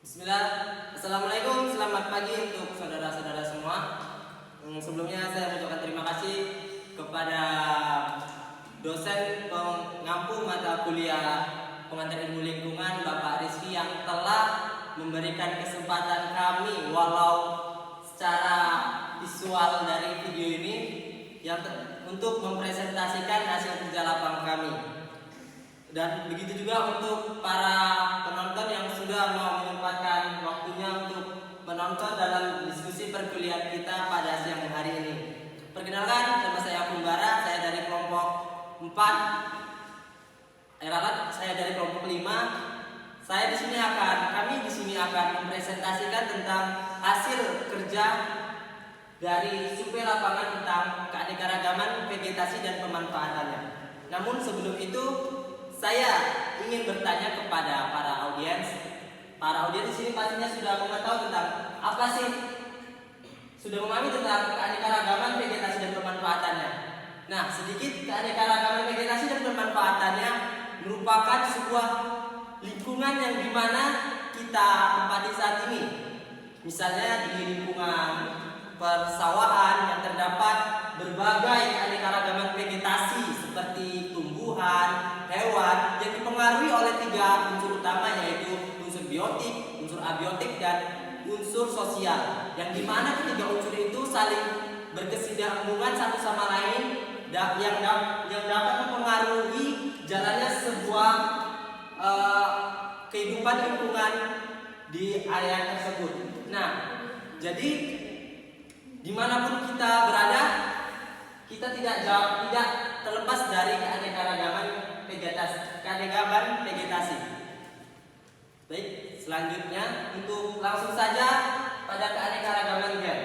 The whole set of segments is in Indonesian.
Bismillah. Assalamualaikum, selamat pagi untuk saudara-saudara semua. Sebelumnya saya mengucapkan terima kasih kepada dosen pengampu mata kuliah pengantar ilmu lingkungan Bapak Rizky yang telah memberikan kesempatan kami walau secara visual dari video ini untuk mempresentasikan hasil kerja lapang kami. Dan begitu juga untuk para penonton yang sudah mau menyempatkan waktunya untuk menonton dalam diskusi perkuliahan kita pada siang hari ini. Perkenalkan, nama saya Kumbara, saya dari kelompok 4 Eralat, saya dari kelompok 5. Kami di sini akan mempresentasikan tentang hasil kerja dari survei lapangan tentang keanekaragaman vegetasi dan pemanfaatannya. Namun sebelum itu saya ingin bertanya kepada para audiens. Para audiens di sini pastinya sudah mengetahui tentang apa sih? Sudah memahami tentang keanekaragaman vegetasi dan pemanfaatannya. Nah, sedikit keanekaragaman vegetasi dan pemanfaatannya merupakan sebuah lingkungan yang dimana kita tempati saat ini. Misalnya di lingkungan persawahan yang terdapat berbagai keanekaragaman vegetasi seperti tumbuhan, hewan yang dipengaruhi oleh 3 unsur utama, yaitu unsur biotik, unsur abiotik, dan unsur sosial, yang dimana ketiga unsur itu saling berkesinambungan satu sama lain yang dapat mempengaruhi jalannya sebuah kehidupan lingkungan di area tersebut. Nah, jadi dimanapun kita berada, kita tidak terlepas dari keanekaragaman vegetasi. Baik, selanjutnya untuk langsung saja pada keanekaragaman gen.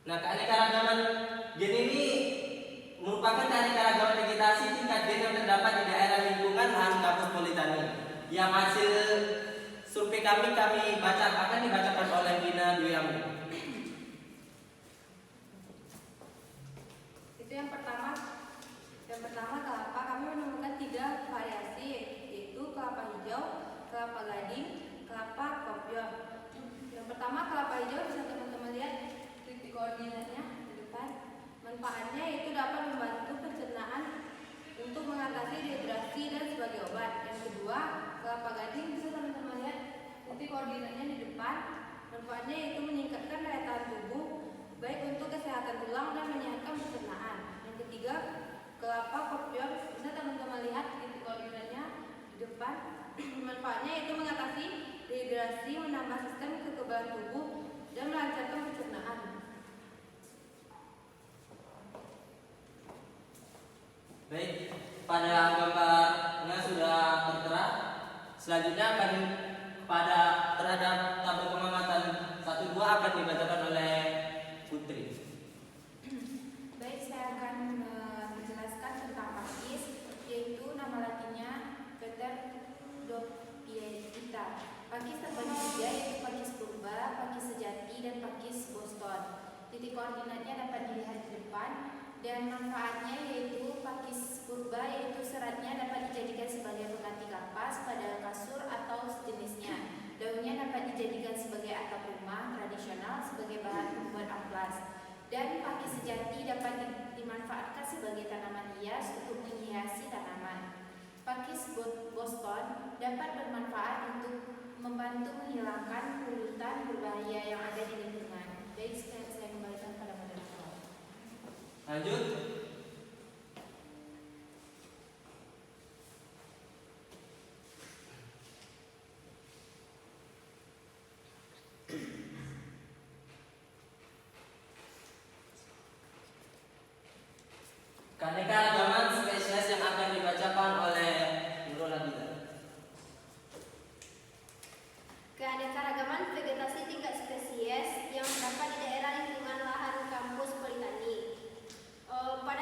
Nah, keanekaragaman gen ini merupakan keanekaragaman vegetasi tingkat gen yang terdapat di daerah lingkungan lahan kampus Politani. Yang hasil survei kami akan dibacakan oleh Dina Dwi Ami. Yang pertama kelapa. Kami menemukan 3 variasi, yaitu kelapa hijau, kelapa gading, kelapa kopior. Yang pertama kelapa hijau, bisa teman-teman lihat titik koordinatnya di depan. Manfaatnya yaitu dapat membantu pencernaan untuk mengatasi dehidrasi dan sebagai obat. Yang kedua kelapa gading, bisa teman-teman lihat titik koordinatnya di depan. Manfaatnya yaitu meningkatkan daya tahan tubuh, baik untuk kesehatan tulang dan menyehatkan pencernaan. Yang ketiga kelapa kopior, bisa teman-teman lihat titik koordinatnya di depan. Manfaatnya yaitu mengatasi dehidrasi, menambah sistem kekebalan tubuh, dan melancarkan pencernaan. Baik, pada gambarnya sudah tertera. Selanjutnya akan terhadap tabel pengamatan 1-2 akan dibacakan oleh Putri. Baik, saya akan menjelaskan tentang pakis, yaitu nama latinnya Peter Dopieta. Pakis terbagi 3, yaitu pakis purba, pakis sejati, dan pakis Boston. Titik koordinatnya dapat dilihat di depan. Dan manfaatnya yaitu pakis purba, yaitu seratnya dapat dijadikan sebagai pengganti kapas pada kasur atau sejenisnya. Daunnya dapat dijadikan sebagai atap rumah tradisional sebagai bahan pembuat amplas. Dan pakis sejati dapat dimanfaatkan sebagai tanaman hias untuk menghiasi tanaman. Pakis Boston dapat bermanfaat untuk membantu menghilangkan polutan berbahaya yang ada di lingkungan. Baik, saya kembalikan pada moderator. Lanjut. Keanekaragaman spesies yang akan dibacakan oleh Nurul Abida. Keanekaragaman vegetasi tingkat spesies yang terdapat di daerah lingkungan lahan kampus Politani. Pada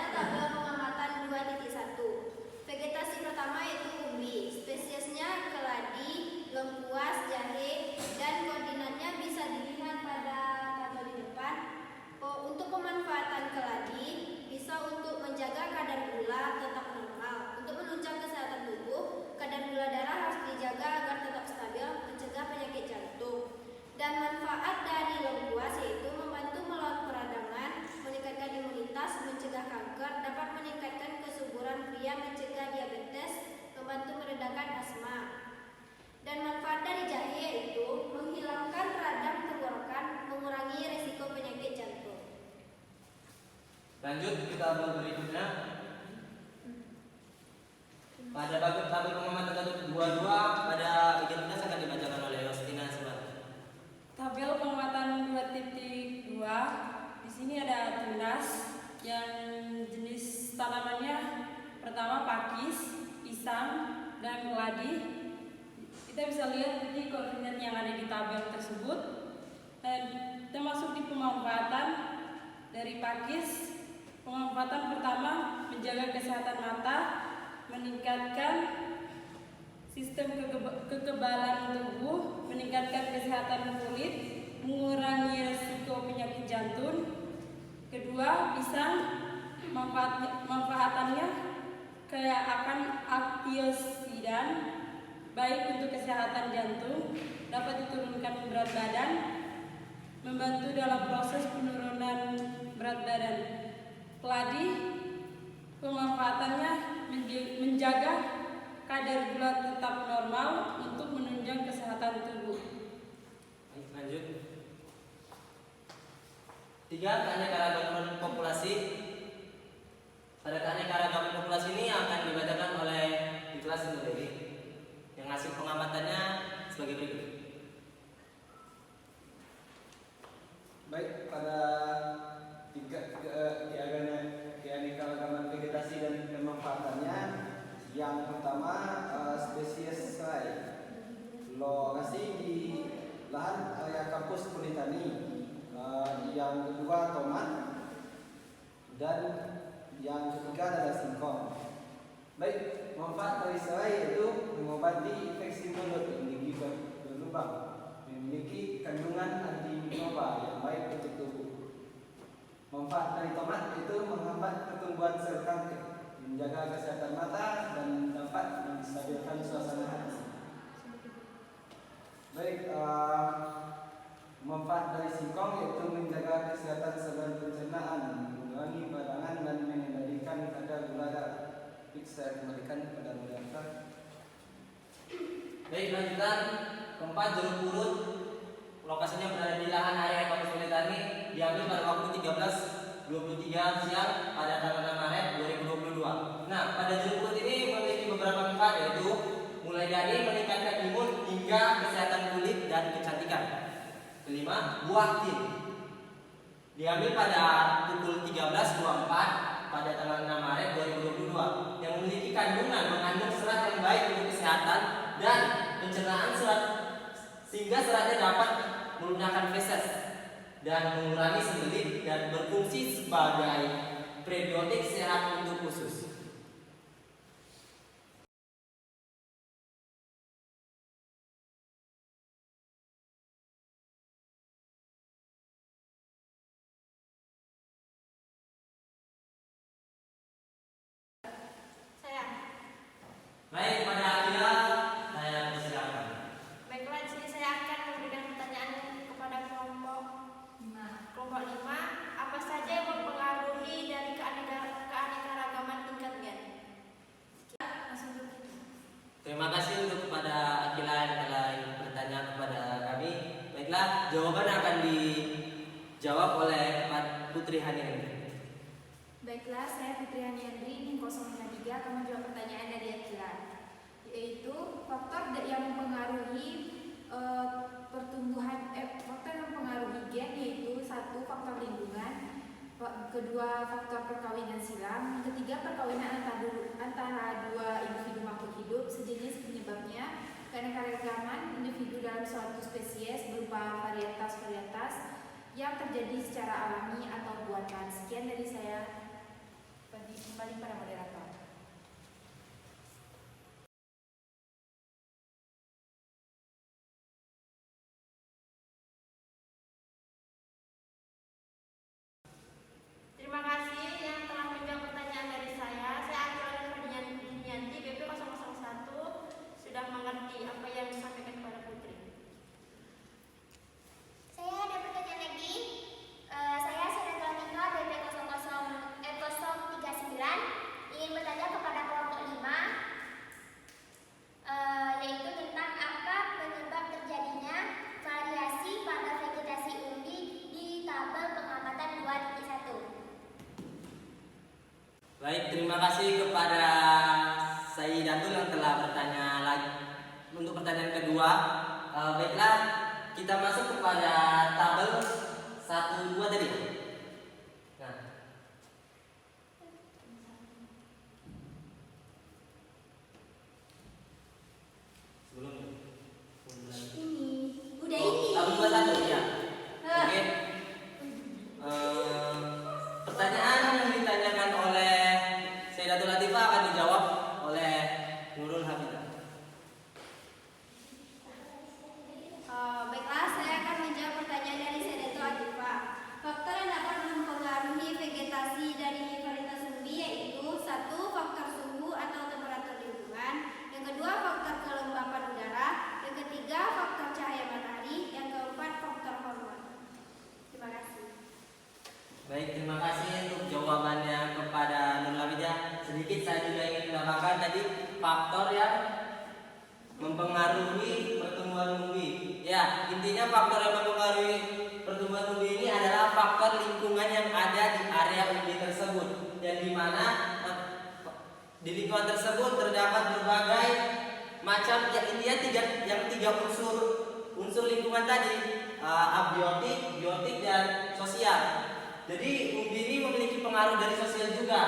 Kita bisa lihat titik koordinat yang ada di tabel tersebut, dan termasuk di pemanfaatan dari Pakis. Pemanfaatan pertama, menjaga kesehatan mata, meningkatkan sistem kekebalan tubuh, meningkatkan kesehatan kulit, mengurangi risiko penyakit jantung. Kedua, pisang manfaatannya kayak akan antioksidan, baik untuk kesehatan jantung, dapat diturunkan berat badan, membantu dalam proses penurunan berat badan. Keladi, pemanfaatannya menjaga kadar gula tetap normal untuk menunjang kesehatan tubuh. Baik, lanjut. 3. Keanekaragaman populasi. Pada keanekaragaman populasi ini akan dibacakan oleh di kelas sendiri, yang hasil pengamatannya sebagai berikut. Baik, pada keanekaragaman vegetasi dan pemanfaatannya, yang pertama spesies serai lokasi di lahan area kampus Politani, yang kedua tomat, dan yang ketiga adalah singkong. Baik, manfaat dari serai yaitu mengobati infeksi mulut, gigi berlubang, memiliki kandungan antimikroba yang baik untuk tubuh. Manfaat dari tomat itu menghambat pertumbuhan sel kanker, menjaga kesehatan mata, dan dapat menstabilkan suasana hati. Baik, manfaat dari singkong yaitu menjaga kesehatan saluran pencernaan, mengurangi peradangan, dan mengendalikan kadar gula darah. Saya kembalikan kepada moderator. Baik, lanjutan. 4. Jeruk purut. Lokasinya berada di lahan area kampus Politani, diambil pada waktu 13.23 siang pada tanggal 6 Maret 2022. Nah, pada jeruk purut ini memiliki beberapa manfaat, yaitu mulai dari meningkatkan imun hingga kesehatan kulit dan kecantikan. Kelima, buah tin. Diambil pada pukul 13.24 pada tanggal 6 Maret 2022, yang memiliki kandungan mengandung serat yang baik untuk kesehatan dan pencernaan serat, sehingga seratnya dapat melunakkan feses dan mengurangi sembelit dan berfungsi sebagai prebiotik sehat untuk usus. Baik, pada Akila saya persilakan. Baiklah, di sini saya akan memberikan pertanyaan kepada kelompok 5. Apa saja yang mempengaruhi dari keanekaragaman tingkat gen? Terima kasih untuk kepada Akila yang telah bertanya kepada kami. Baiklah, jawaban akan dijawab oleh Putri Hanian. Baiklah, saya Putri Haniandri, 053 akan menjawab pertanyaan dari Akila, yaitu faktor yang mempengaruhi faktor yang mempengaruhi gen, yaitu 1. Faktor lingkungan, kedua faktor perkawinan silang, ketiga perkawinan antara dua individu makhluk hidup sejenis. Penyebabnya keanekaragaman individu dalam suatu spesies berupa varietas yang terjadi secara alami atau buatan. Sekian dari saya. Kembali pada moderator. Terima kasih yang telah menjawab pertanyaan dari saya. Saya Akila Dinianti, BP 001, sudah mengerti apa yang disampaikan kepada Putri. Saya ada pertanyaan lagi. Saya Senatra Tika BP 039 ingin bertanya kepada kelompok 5, yaitu tentang apa penyebab terjadinya variasi pada vegetasi umbi di tabel pengamatan 2.1. Baik, terima kasih kepada Sayyidatul yang telah bertanya lagi untuk pertanyaan kedua. Baiklah, kita masuk kepada tabel 1, 2 tadi. Nah, sebelumnya satu ya. Oke. Pertanyaan yang ditanyakan oleh Sayyidatul Latifah akan dijawab oleh Nurul Hafidah. Baiklah, saya akan menjawab pertanyaan dari Sayyidatul Latifah. Faktor yang dapat mempengaruhi vegetasi dari varietas umbi yaitu satu, faktor suhu atau temperatur lingkungan, yang kedua faktor kelembapan udara, yang ketiga faktor cahaya matahari, yang keempat faktor hormon. Terima kasih. Baik, terima kasih untuk jawabannya kepada Nurul Hafidah. Sedikit saya juga ingin menambahkan tadi faktor yang mempengaruhi pertumbuhan umbi. Ya, intinya faktor yang mempengaruhi pertumbuhan umbi ini adalah faktor lingkungan yang ada di area umbi tersebut, dan di mana di lingkungan tersebut terdapat berbagai macam ya, intinya tiga unsur lingkungan tadi, abiotik, biotik, dan sosial. Jadi umbi ini memiliki pengaruh dari sosial juga,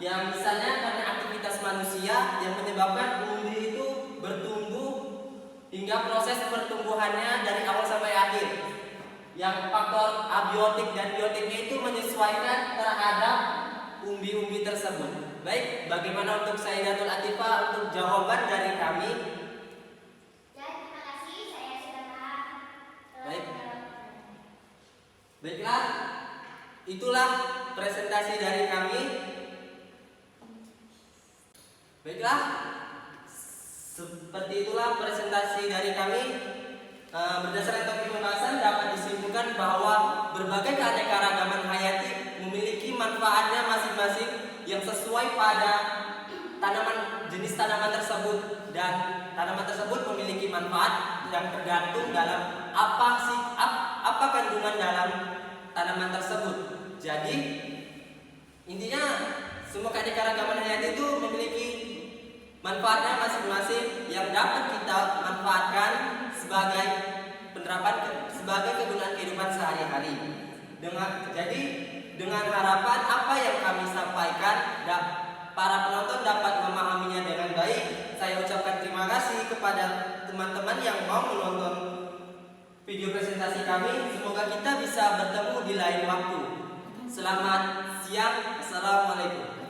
yang misalnya karena aktivitas manusia yang menyebabkan umbi itu bertumbuh hingga proses pertumbuhannya dari awal sampai akhir. Yang faktor abiotik dan biotiknya itu menyesuaikan terhadap umbi-umbi tersebut. Baik, bagaimana untuk Sayyidatul Latifah untuk jawaban dari kami? Ya, terima kasih. Saya sudah paham. Baik. Baiklah, itulah presentasi dari kami. Baiklah, seperti itulah presentasi dari kami. Berdasarkan topik pembahasan dapat disimpulkan bahwa berbagai keanekaragaman hayati memiliki manfaatnya masing-masing yang sesuai pada jenis tanaman tersebut, dan tanaman tersebut memiliki manfaat yang tergantung dalam apa kandungan dalam tanaman tersebut. Jadi intinya semua keanekaragaman hayati itu memiliki manfaatnya masing-masing yang dapat kita manfaatkan sebagai kegunaan kehidupan sehari-hari. Dengan harapan apa yang kami sampaikan para penonton dapat memahaminya dengan baik. Saya ucapkan terima kasih kepada teman-teman yang mau menonton video presentasi kami. Semoga kita bisa bertemu di lain waktu. Selamat siang. Assalamualaikum.